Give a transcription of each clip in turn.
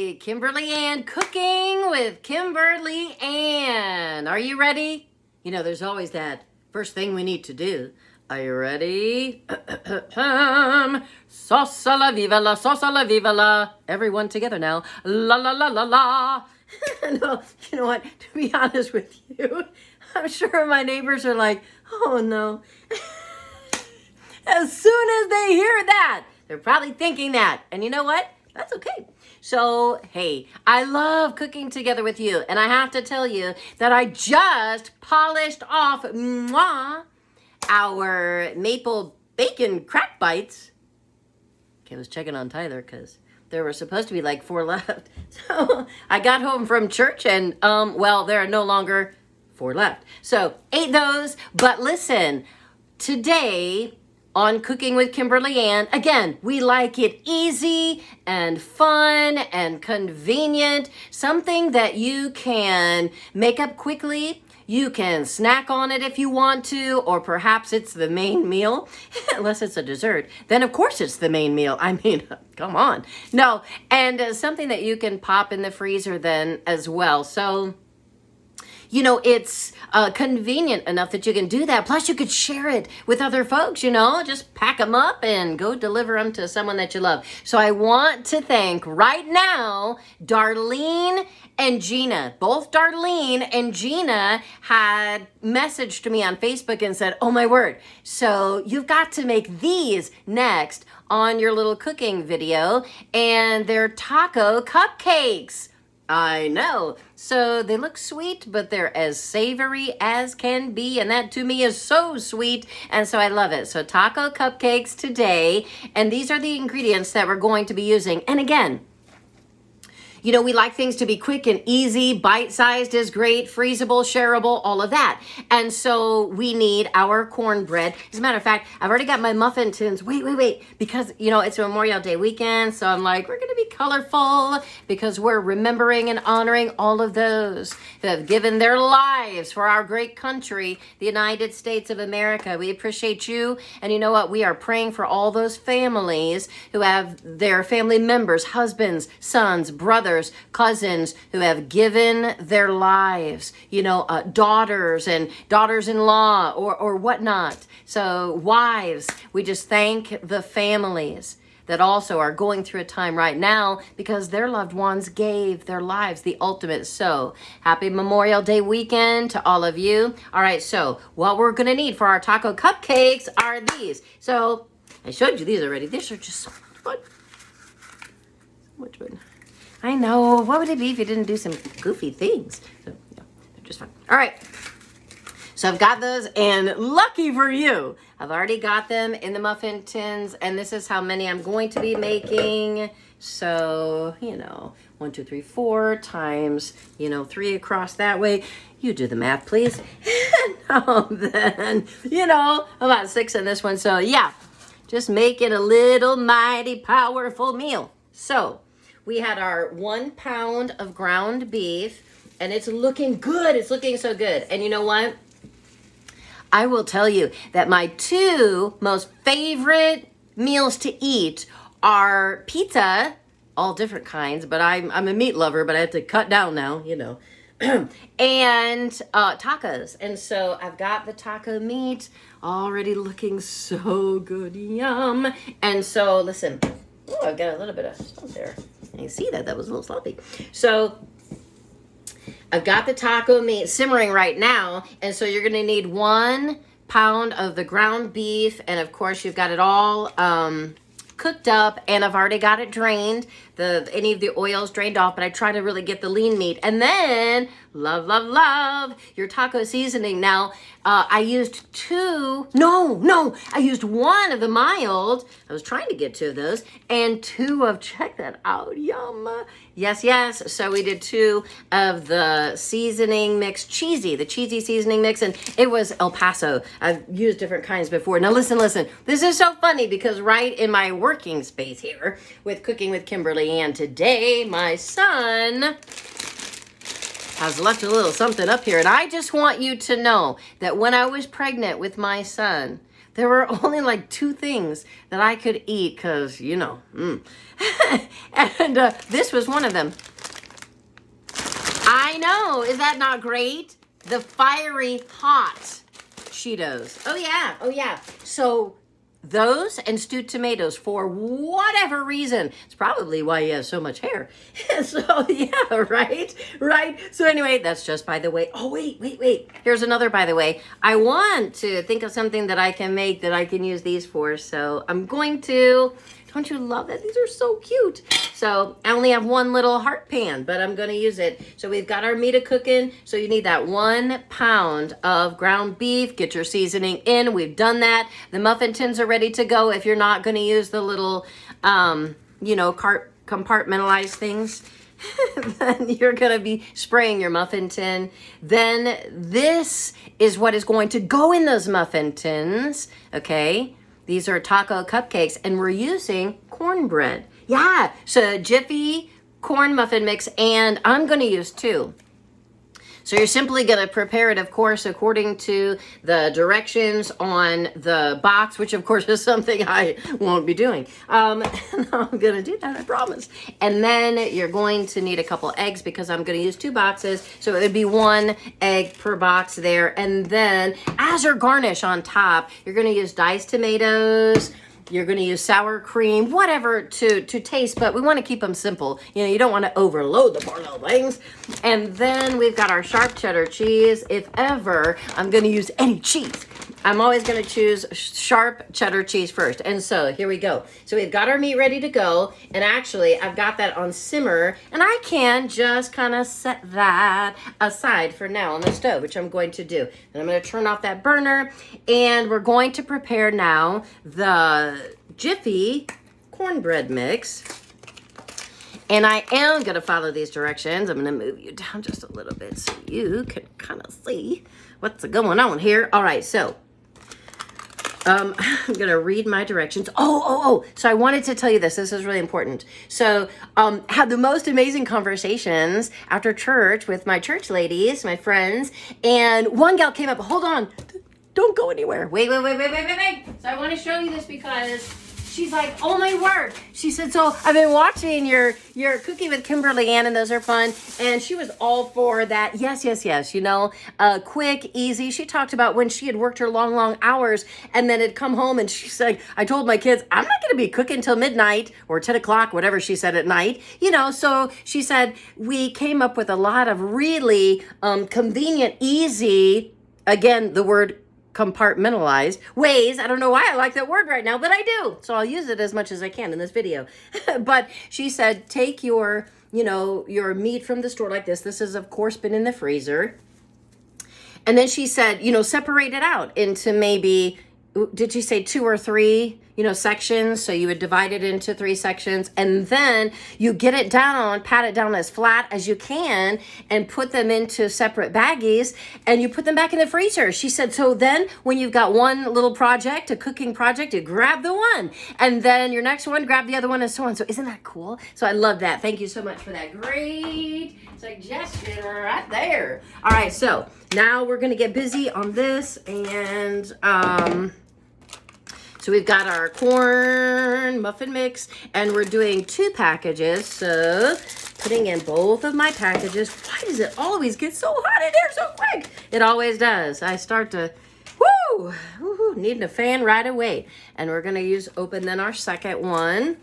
everybody. Kimberly Ann Cooking with Kimberly Ann. Are you ready? You know, there's always that first thing we need to do. Are you ready? Salsa la viva la, salsa la viva la. Everyone together now. La la la la la. No, you know what? To be honest with you, I'm sure my neighbors are like, oh no. As soon as they hear that, they're probably thinking that. And you know what? That's okay. So, hey, I love cooking together with you. And I have to tell you that I just polished off our maple bacon crack bites. Okay, I was checking on Tyler because there were supposed to be like 4 left. So I got home from church and, well, there are no longer 4 left. So ate those. But listen, today on Cooking with Kimberly Ann, again, we like it easy and fun and convenient. Something that you can make up quickly. You can snack on it if you want to, or perhaps it's the main meal, unless it's a dessert. Then, of course, it's the main meal. I mean, come on. No, and something that you can pop in the freezer then as well. So, you know, it's convenient enough that you can do that. Plus, you could share it with other folks, you know. Just pack them up and go deliver them to someone that you love. So I want to thank right now Darlene and Gina. Both Darlene and Gina had messaged me on Facebook and said, oh my word, so you've got to make these next on your little cooking video. And they're taco cupcakes. I know. So they look sweet, but they're as savory as can be. And that to me is so sweet. And so I love it. So taco cupcakes today. And these are the ingredients that we're going to be using. And again, you know, we like things to be quick and easy. Bite-sized is great, freezable, shareable, all of that. And so we need our cornbread. As a matter of fact, I've already got my muffin tins. Wait. Because, you know, it's Memorial Day weekend. So I'm like, we're going to be colorful because we're remembering and honoring all of those who have given their lives for our great country, the United States of America. We appreciate you. And you know what? We are praying for all those families who have their family members, husbands, sons, brothers, cousins who have given their lives, you know, daughters and daughters-in-law or whatnot. So wives, we just thank the families that also are going through a time right now because their loved ones gave their lives the ultimate. So happy Memorial Day weekend to all of you. All right, so what we're going to need for our taco cupcakes are these. So I showed you these already. These are just so much fun. So much fun. I know. What would it be if you didn't do some goofy things? So, yeah, they're just fun. All right. So I've got those, and lucky for you, I've already got them in the muffin tins, and this is how many I'm going to be making. So, you know, 1, 2, 3, 4 times, you know, 3 across that way. You do the math, please. And then, you know, about 6 in this one. So, yeah, just make it a little mighty powerful meal. So we had our 1 pound of ground beef, and it's looking good. It's looking so good. And you know what? I will tell you that my 2 most favorite meals to eat are pizza, all different kinds, but I'm a meat lover, but I have to cut down now, you know, and tacos. And so I've got the taco meat already looking so good. Yum. And so listen, oh, I've got a little bit of stuff there. You see that was a little sloppy. So I've got the taco meat simmering right now. And so you're going to need 1 pound of the ground beef. And of course, you've got it all cooked up, and I've already got it drained. Any of the oils drained off, but I try to really get the lean meat. And then, love, your taco seasoning. Now, I used I used 1 of the mild. I was trying to get 2 of those, and 2 of, check that out, yum. Yes. So we did 2 of the seasoning mix, the cheesy seasoning mix, and it was El Paso. I've used different kinds before. Now listen. This is so funny because right in my working space here with Cooking with Kimberly Ann today, my son has left a little something up here. And I just want you to know that when I was pregnant with my son, there were only like 2 things that I could eat because, and this was one of them. I know. Is that not great? The fiery hot Cheetos. Oh, yeah. Oh, yeah. So those and stewed tomatoes, for whatever reason. It's probably why you have so much hair. So, yeah, right? Right? So anyway, that's just by the way. Oh, wait. Here's another by the way. I want to think of something that I can make that I can use these for. So I'm going to... Don't you love that? These are so cute. So I only have one little heart pan, but I'm going to use it. So we've got our meat cooking. So you need that 1 pound of ground beef. Get your seasoning in. We've done that. The muffin tins are ready to go. If you're not going to use the little, compartmentalized things, then you're going to be spraying your muffin tin. Then this is what is going to go in those muffin tins. Okay. These are taco cupcakes, and we're using cornbread. Yeah, so Jiffy corn muffin mix, and I'm going to use 2. So you're simply going to prepare it, of course, according to the directions on the box, which, of course, is something I won't be doing. I'm going to do that, I promise. And then you're going to need a couple eggs because I'm going to use 2 boxes. So it would be 1 egg per box there. And then as your garnish on top, you're going to use diced tomatoes. You're going to use sour cream, whatever to taste, but we want to keep them simple. You don't want to overload the poor little things. And then we've got our sharp cheddar cheese. If ever I'm going to use any cheese, I'm always going to choose sharp cheddar cheese first. And so here we go. So we've got our meat ready to go. And actually, I've got that on simmer. And I can just kind of set that aside for now on the stove, which I'm going to do. And I'm going to turn off that burner. And we're going to prepare now the Jiffy cornbread mix. And I am going to follow these directions. I'm going to move you down just a little bit so you can kind of see what's going on here. All right, so I'm going to read my directions. So I wanted to tell you this. This is really important. So had the most amazing conversations after church with my church ladies, my friends. And one gal came up. Hold on. Don't go anywhere. Wait. So I want to show you this because she's like, oh my word. She said, so I've been watching your cooking with Kimberly Ann, and those are fun. And she was all for that. Yes. Quick, easy. She talked about when she had worked her long hours and then had come home and she's like, I told my kids, I'm not going to be cooking till midnight or 10 o'clock, whatever she said at night. So she said, we came up with a lot of really convenient, easy, again, the word compartmentalized ways. I don't know why I like that word right now, but I do. So I'll use it as much as I can in this video. But she said, take your meat from the store like this. This has, of course, been in the freezer. And then she said, separate it out into maybe, did she say 2 or 3, sections? So you would divide it into 3 sections, and then you get it down, pat it down as flat as you can, and put them into separate baggies, and you put them back in the freezer. She said, so then when you've got one little project, a cooking project, you grab the one, and then your next one, grab the other one, and so on. So isn't that cool? So I love that. Thank you so much for that great suggestion right there. All right, so now we're going to get busy on this, and so we've got our corn muffin mix, and we're doing 2 packages. So putting in both of my packages. Why does it always get so hot in here so quick? It always does. I start to, needing a fan right away. And we're going to open then our second one.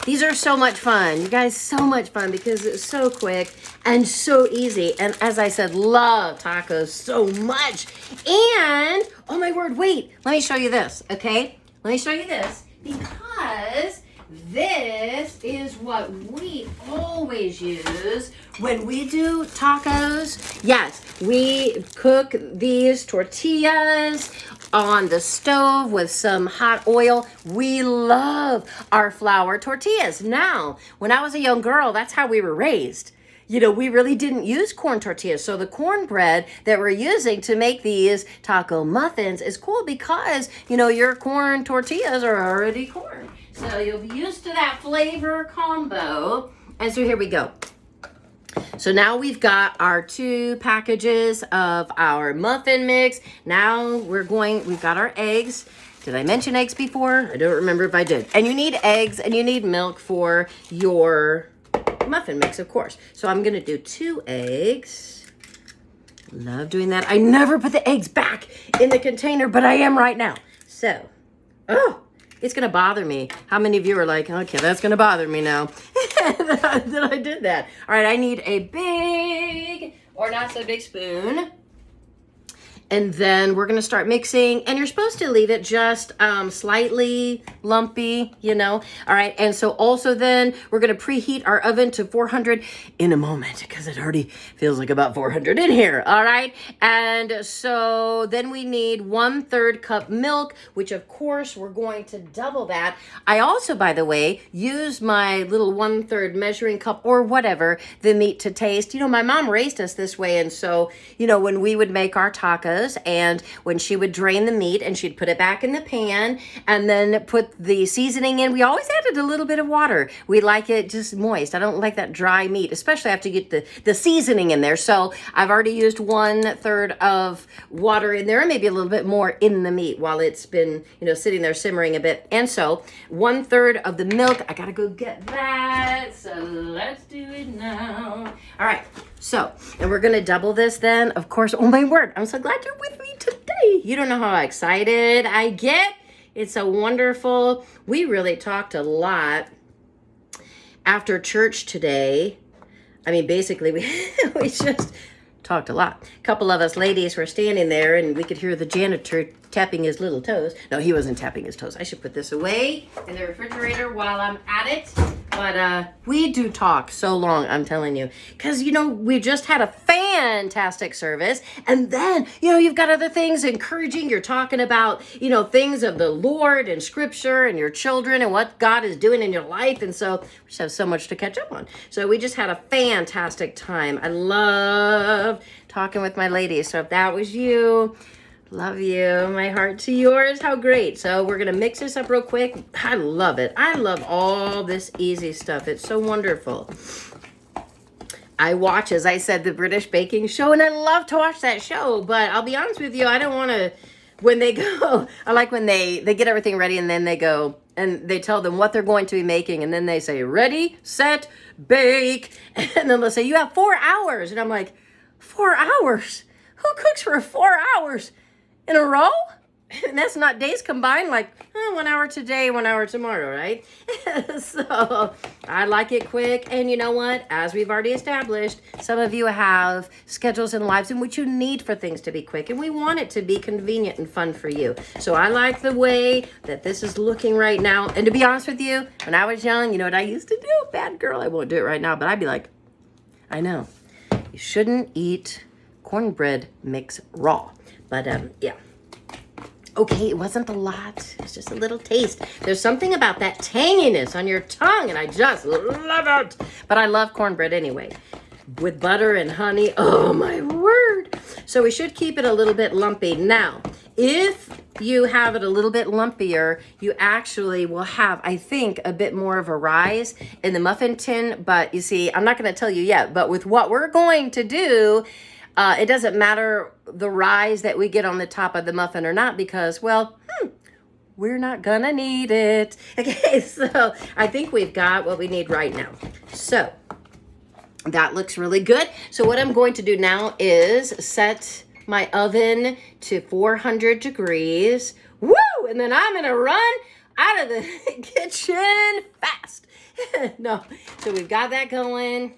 These are so much fun. You guys, so much fun because it's so quick and so easy. And as I said, love tacos so much. And, oh my word, wait. Let me show you this, okay? Let me show you this because this is what we always use when we do tacos. Yes, we cook these tortillas on the stove with some hot oil. We love our flour tortillas. Now, when I was a young girl, that's how we were raised. We really didn't use corn tortillas. So the cornbread that we're using to make these taco muffins is cool because, your corn tortillas are already corn. So you'll be used to that flavor combo. And so here we go. So now we've got our 2 packages of our muffin mix. Now we've got our eggs. Did I mention eggs before? I don't remember if I did. And you need eggs and you need milk for your muffin mix, of course. So I'm gonna do 2 eggs. Love doing that. I never put the eggs back in the container, but I am right now. So, it's gonna bother me. How many of you are like, okay, that's gonna bother me now that I did that. All right, I need a big or not so big spoon. And then we're gonna start mixing, and you're supposed to leave it just slightly lumpy, you know. All right, and so also then we're gonna preheat our oven to 400 in a moment, because it already feels like about 400 in here, all right? And so then we need 1/3 cup milk, which of course we're going to double that. I also, by the way, use my little 1/3 measuring cup or whatever, the meat to taste. You know, my mom raised us this way, and so, you know, when we would make our tacos, and when she would drain the meat and she'd put it back in the pan and then put the seasoning in, we always added a little bit of water. We like it just moist. I don't like that dry meat, especially after you get the seasoning in there. So I've already used 1/3 of water in there, and maybe a little bit more in the meat while it's been, you know, sitting there simmering a bit. And so 1/3 of the milk, I gotta go get that. So let's do it now. All right. So, and we're going to double this then, of course. Oh my word, I'm so glad you're with me today. You don't know how excited I get. It's so wonderful. We really talked a lot after church today. I mean, basically, we just talked a lot. A couple of us ladies were standing there, and we could hear the janitor tapping his little toes. No, he wasn't tapping his toes. I should put this away in the refrigerator while I'm at it. But we do talk so long, I'm telling you. Because, you know, we just had a fantastic service. And then, you know, you've got other things encouraging. You're talking about, you know, things of the Lord and scripture and your children and what God is doing in your life. And so we just have so much to catch up on. So we just had a fantastic time. I love talking with my ladies. So if that was you, love you. My heart to yours. How great. So we're going to mix this up real quick. I love it. I love all this easy stuff. It's so wonderful. I watch, as I said, the British baking show, and I love to watch that show. But I'll be honest with you, I don't want to, when they go, I like when they get everything ready and then they go and they tell them what they're going to be making. And then they say, ready, set, bake. And then they'll say, you have 4 hours. And I'm like, 4 hours? Who cooks for 4 hours? In a row? And that's not days combined, like 1 hour today, 1 hour tomorrow, right? So I like it quick. And you know what? As we've already established, some of you have schedules and lives in which you need for things to be quick. And we want it to be convenient and fun for you. So I like the way that this is looking right now. And to be honest with you, when I was young, you know what I used to do? Bad girl. I won't do it right now, but I'd be like, I know. You shouldn't eat cornbread mix raw. But yeah. Okay, it wasn't a lot. It's just a little taste. There's something about that tanginess on your tongue, and I just love it. But I love cornbread anyway. With butter and honey. Oh, my word. So we should keep it a little bit lumpy. Now, if you have it a little bit lumpier, you actually will have, I think, a bit more of a rise in the muffin tin. But you see, I'm not going to tell you yet. But with what we're going to do, it doesn't matter the rise that we get on the top of the muffin or not, because, well, we're not gonna need it. Okay, so I think we've got what we need right now. So that looks really good. So what I'm going to do now is set my oven to 400 degrees. Woo! And then I'm gonna run out of the kitchen fast. No, so we've got that going.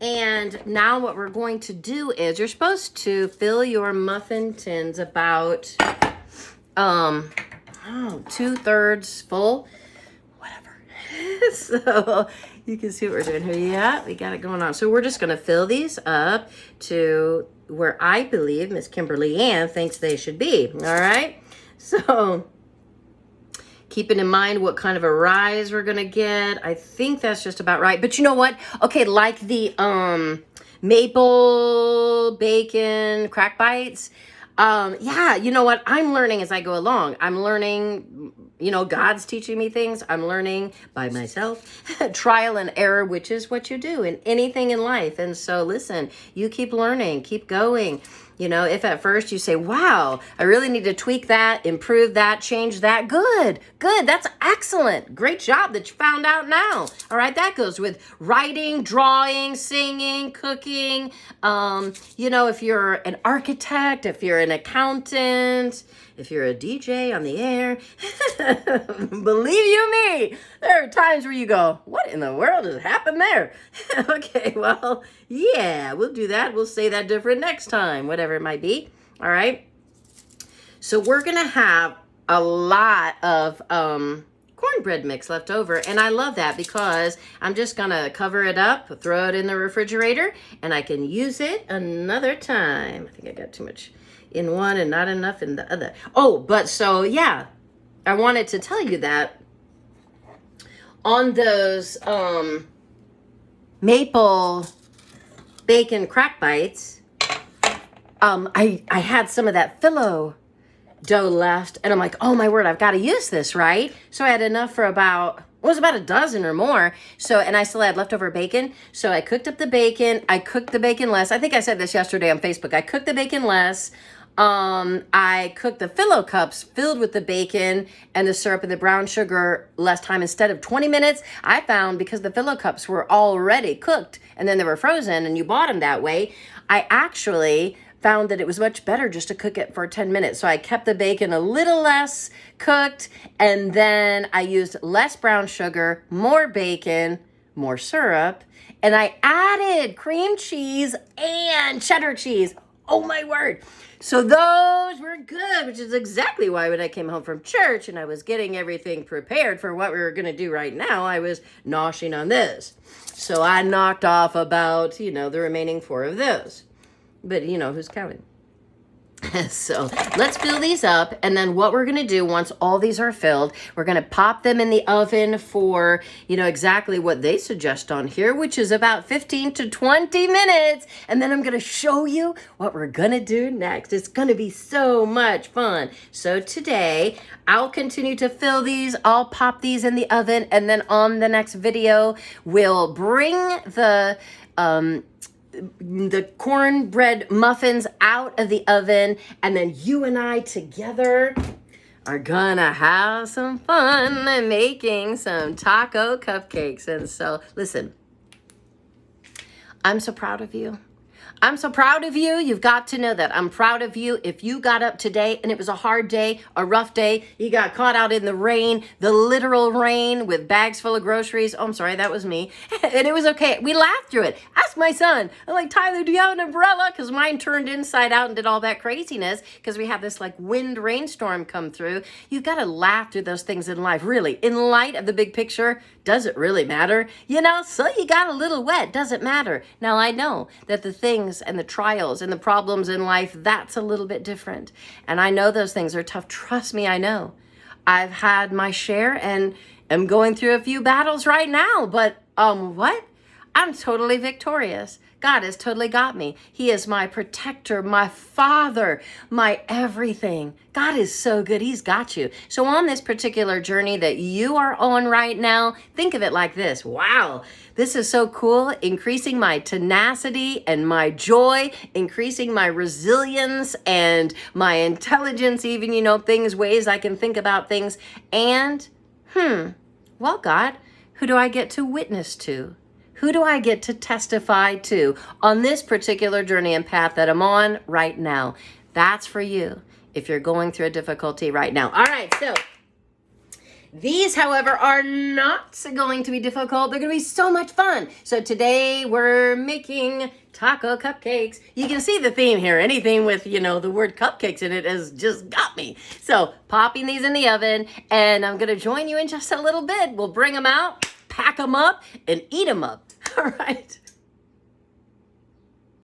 And now what we're going to do is you're supposed to fill your muffin tins about 2/3 full, whatever. So you can see what we're doing here. Yeah, we got it going on. So we're just going to fill these up to where I believe Miss Kimberly Ann thinks they should be. All right. So keeping in mind what kind of a rise we're gonna get. I think that's just about right. But you know what? Okay, like the maple bacon crack bites, Yeah, you know what? I'm learning as I go along. I'm learning, God's teaching me things. I'm learning by myself. Trial and error, which is what you do in anything in life. And so listen, you keep learning, keep going. If at first you say, wow, I really need to tweak that, improve that, change that, good. That's excellent. Great job that you found out now. All right. That goes with writing, drawing, singing, cooking. If you're an architect, if you're an accountant, if you're a DJ on the air, believe you me, there are times where you go, what in the world has happened there? Okay, well, yeah, we'll do that. We'll say that different next time, whatever it might be. All right. So we're going to have a lot of cornbread mix left over. And I love that because I'm just going to cover it up, throw it in the refrigerator, and I can use it another time. I think I got too much in one and not enough in the other. Oh, but so, yeah, I wanted to tell you that on those maple bacon crack bites, I had some of that phyllo dough left, and I'm like, oh my word, I've got to use this, right? So I had enough for about a dozen or more. So, and I still had leftover bacon. So I cooked up the bacon. I cooked the bacon less. I think I said this yesterday on Facebook. I cooked the bacon less. I cooked the phyllo cups filled with the bacon and the syrup and the brown sugar less time. Instead of 20 minutes, I found because the phyllo cups were already cooked and then they were frozen and you bought them that way, I actually found that it was much better just to cook it for 10 minutes. So I kept the bacon a little less cooked, and then I used less brown sugar, more bacon, more syrup, and I added cream cheese and cheddar cheese. Oh my word. So those were good, which is exactly why when I came home from church and I was getting everything prepared for what we were going to do right now, I was noshing on this. So I knocked off about, the remaining 4 of those. But who's counting? So let's fill these up. And then what we're going to do once all these are filled, we're going to pop them in the oven for, exactly what they suggest on here, which is about 15 to 20 minutes. And then I'm going to show you what we're going to do next. It's going to be so much fun. So today I'll continue to fill these. I'll pop these in the oven. And then on the next video, we'll bring the cornbread muffins out of the oven, and then you and I together are gonna have some fun making some taco cupcakes. And so listen, I'm so proud of you. I'm so proud of you. You've got to know that. I'm proud of you. If you got up today and it was a hard day, a rough day, you got caught out in the rain, the literal rain with bags full of groceries. Oh, I'm sorry, that was me. And it was okay. We laughed through it. Ask my son. I'm like, Tyler, do you have an umbrella? Because mine turned inside out and did all that craziness because we had this like wind rainstorm come through. You've got to laugh through those things in life. Really, in light of the big picture, does it really matter? So you got a little wet. Doesn't matter. Now, I know that the things and the trials and the problems in life, that's a little bit different. And I know those things are tough. Trust me, I know. I've had my share and am going through a few battles right now, but what? I'm totally victorious. God has totally got me. He is my protector, my father, my everything. God is so good. He's got you. So on this particular journey that you are on right now, think of it like this. Wow, this is so cool. Increasing my tenacity and my joy, increasing my resilience and my intelligence, even, ways I can think about things. And, well, God, who do I get to witness to? Who do I get to testify to on this particular journey and path that I'm on right now? That's for you if you're going through a difficulty right now. All right, so these, however, are not going to be difficult. They're going to be so much fun. So today we're making taco cupcakes. You can see the theme here. Anything with, the word cupcakes in it has just got me. So popping these in the oven, and I'm going to join you in just a little bit. We'll bring them out, pack them up, and eat them up. All right.